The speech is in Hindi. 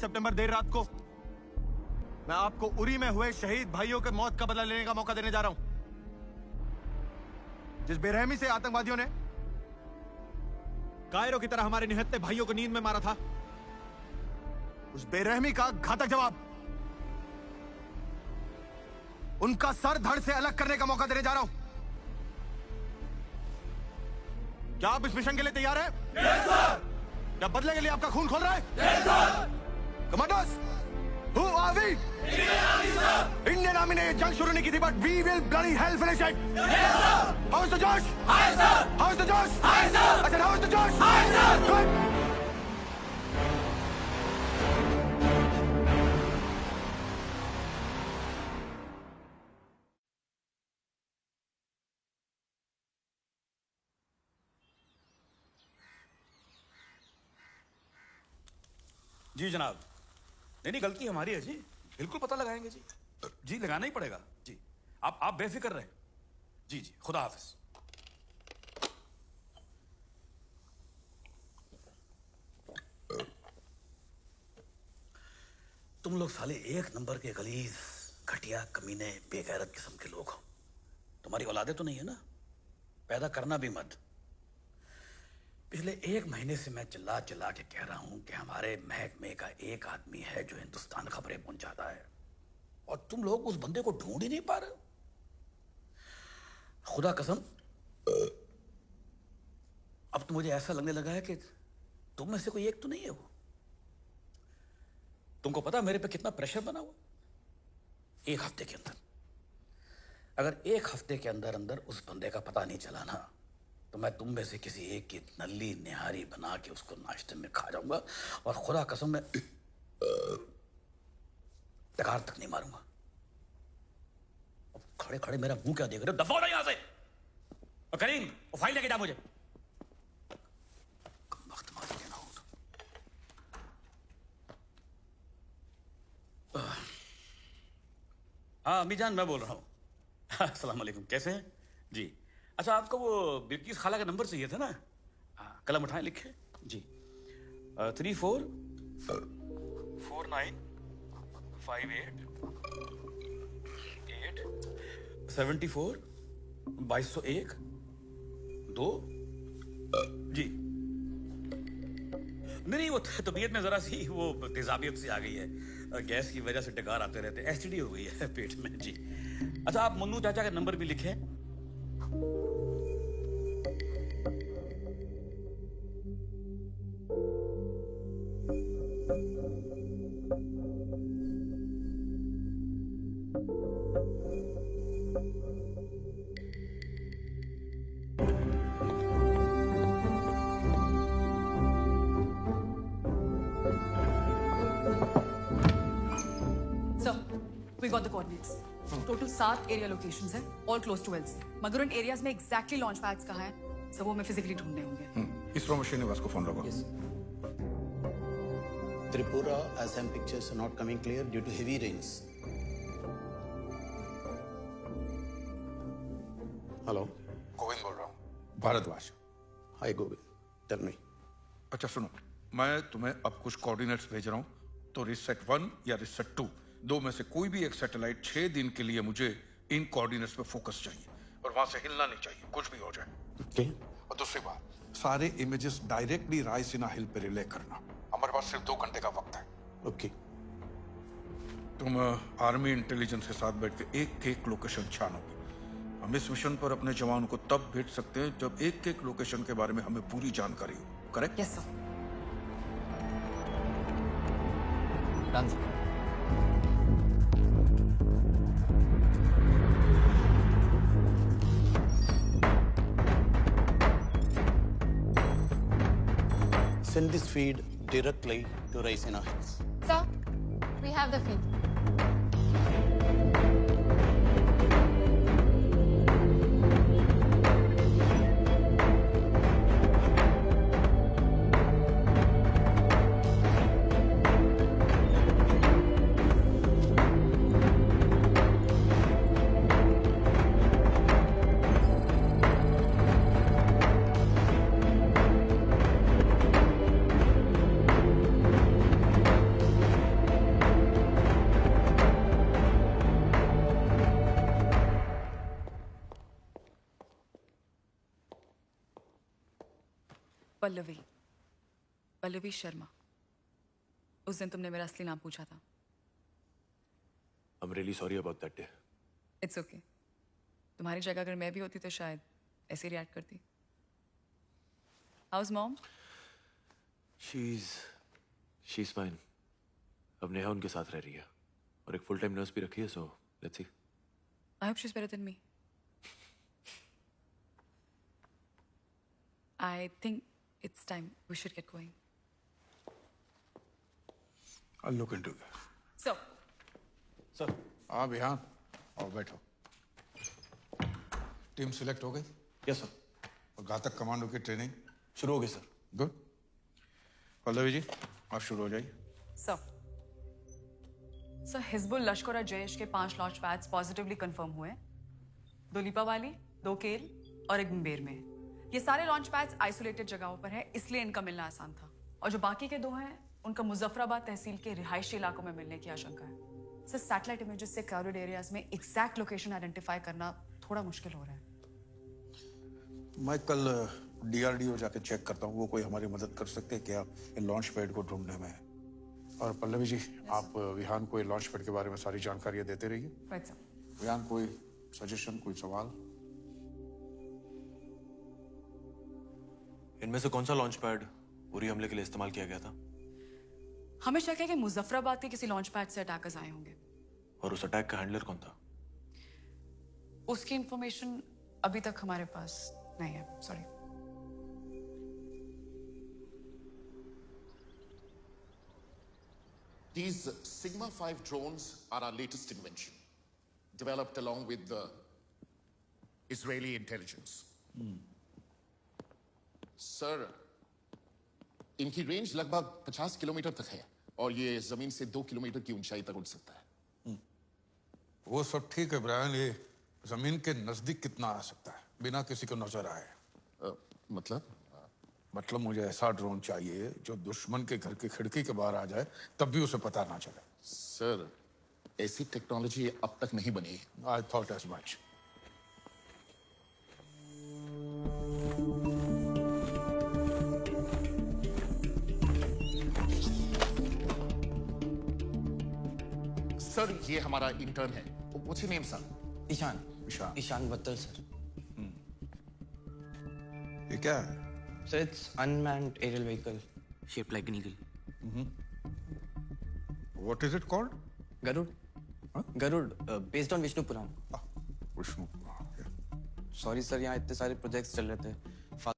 सितंबर देर रात को मैं आपको उरी में हुए शहीद भाइयों के मौत का बदला लेने का मौका देने जा रहा हूं। जिस बेरहमी से आतंकवादियों ने कायरो की तरह हमारे निहत्थे भाइयों को नींद में मारा था, उस बेरहमी का घातक जवाब उनका सर धड़ से अलग करने का मौका देने जा रहा हूं। क्या आप इस मिशन के लिए तैयार हैं? Yes sir. क्या बदले के लिए आपका खून खोल रहा है? Yes sir. Commanders, who are we? Indian army ने जंग शुरू नहीं की थी, but we will bloody hell finish it. Yes sir. How is the जोश? High sir. How is the जोश? High sir. I said how is the जोश? High sir. गुड। जी जनाब। नहीं, गलती हमारी है जी, बिल्कुल पता लगाएंगे जी। जी लगाना ही पड़ेगा जी। आप बेफिक्र रहें जी। जी खुदा हाफिज। तुम लोग साले एक नंबर के गलीज, घटिया, कमीने, बेगैरत किस्म के लोग हो। तुम्हारी औलादे तो नहीं है ना, पैदा करना भी मत। पिछले 1 महीने से मैं चिल्ला चिल्ला के कह रहा हूं कि हमारे महकमे का एक आदमी है जो हिंदुस्तान खबरें पहुंचाता है, और तुम लोग उस बंदे को ढूंढ ही नहीं पा रहे। खुदा कसम, अब तो मुझे ऐसा लगने लगा है कि तुम में से कोई एक तो नहीं है वो। तुमको पता मेरे पे कितना प्रेशर बना हुआ? 1 हफ्ते के अंदर, अगर 1 हफ्ते के अंदर अंदर उस बंदे का पता नहीं चला ना, तो मैं तुम में से किसी एक की नल्ली निहारी बना के उसको नाश्ते में खा जाऊंगा, और खुदा कसम मैं डकार तक नहीं मारूंगा। अब खड़े खड़े मेरा मुंह क्या देख रहे हो? दफा हो ना यहां से। और करीम, वो फाइल लेके जा मुझे। वक्त मार देना हो तो। हाँ अम्मी जान, मैं बोल रहा हूँ। अस्सलाम वालेकुम, कैसे हैं जी? अच्छा, आपको वो बिल्किस खाला का नंबर चाहिए था ना? कलम उठाएं, लिखे जी। 345958742201 जी। नहीं, वो तबीयत में जरा सी वो तेजाबियत सी आ गई है, गैस की वजह से डकार आते रहते, एसिडिटी हो गई है पेट में जी। अच्छा, आप मन्नू चाचा का नंबर भी लिखें। We got the coordinates. Total 7 area locations हैं, all close to wells. मगर उन एरियाज में exactly लॉन्च पैड्स कहाँ हैं, सब वो हमें फिजिकली ढूंढने होंगे। इसरो में श्रीनिवास को फोन लगाओ। Tripura Assam pictures are not coming clear due to heavy rains. Hello. Govind बोल रहा हूँ, Bhardwaj. Hi Govind. Tell me. अच्छा सुनो, मैं तुम्हें अब कुछ कोऑर्डिनेट्स भेज रहा हूँ, तो रिसेट 1 या रिसेट 2 दो में से कोई भी एक सैटेलाइट 6 दिन के लिए मुझे इन कोऑर्डिनेट्स पे फोकस चाहिए, और वहां से हिलना नहीं चाहिए, कुछ भी हो जाए। Okay. और दूसरी बात, सारे इमेजेस डायरेक्टली रायसीना हिल पे रिले करना। हमारे पास सिर्फ 2 घंटे का वक्त है। Okay. तुम आर्मी इंटेलिजेंस के साथ बैठ के एक एक लोकेशन छानोगे। हम इस मिशन पर अपने जवानों को तब भेज सकते हैं जब एक एक लोकेशन के बारे में हमें पूरी जानकारी हो। Correct? Yes sir. Done, sir. Send this feed directly to Raisina Hills. Sir, we have the feed. Pallavi, Pallavi Sharma. उस दिन तुमने मेरा असली नाम पूछा था। I'm really sorry about that day. It's okay. तुम्हारी जगह अगर मैं भी होती तो शायद ऐसे रिएक्ट करती। House mom? She's fine. अब नेहा उनके साथ रह रही है और एक फुल टाइम नर्स भी रखी है, so let's see. I hope she's better than me. I think it's time we should get going. I'll look into that. So, Sir, हाँ विहान, आओ बैठो। टीम सिलेक्ट हो गई yes, sir. और घातक कमांडो की ट्रेनिंग शुरू हो गई, सर। गुड। पल्लवी जी, आप शुरू हो जाइए। सर हिजबुल लश्कर और जैश के 5 लॉन्च पैड्स पॉजिटिवली कंफर्म हुए। 2 लिपावाली, 2 केल और 1 मुंगेर में। ये सारे लॉन्च पैड्स आइसोलेटेड जगहों पर है, इसलिए इनका मिलना आसान था। और जो बाकी के 2 हैं, उनका मुजफ्फराबाद तहसील के रिहायशी इलाकों में मिलने की आशंका है। सर सैटेलाइट इमेजेस से क्राउडेड एरियाज में एग्जैक्ट लोकेशन आइडेंटिफाई करना थोड़ा मुश्किल हो रहा है। मैं कल DRDO जाके चेक करता हूँ, वो कोई हमारी मदद कर सकते हैं क्या इन लॉन्च पैड को ढूंढने में। और पल्लवी जी, आप विहान को लॉन्च पैड के बारे में सारी जानकारियां देते रहिए। Right sir. विहान, कोई सजेशन, कोई सवाल? इनमें से कौन सा लॉन्च पैड उरी हमले के लिए इस्तेमाल किया गया था? हमें शक है कि मुजफ्फराबाद के किसी लॉन्च पैड से अटैकर्स आए होंगे। और उस अटैक का हैंडलर कौन था? उसकी इंफॉर्मेशन अभी तक हमारे पास नहीं है, sorry. These Sigma 5 drones are our latest invention, developed along with the Israeli intelligence. Sir, इनकी रेंज लगभग 50 किलोमीटर तक है और ये जमीन से 2 किलोमीटर की ऊंचाई तक उड़ सकता है। वो सब ठीक है ब्रायन, ये जमीन के नजदीक कितना आ सकता है बिना किसी को नजर आए? मतलब मुझे ऐसा ड्रोन चाहिए जो दुश्मन के घर की खिड़की के बाहर आ जाए तब भी उसे पता ना चले। सर, ऐसी टेक्नोलॉजी अब तक नहीं बनी। I thought as much. Sir, ये हमारा इंटर्न है। What's your name, sir? Ishaan. Ishaan. Ishaan Battal sir. ये क्या है? So it's unmanned aerial vehicle shaped like an eagle. What is it called? Garud. Garud, based on Vishnu Puran. Vishnu. Sorry sir, यहाँ इतने सारे प्रोजेक्ट्स चल रहे थे,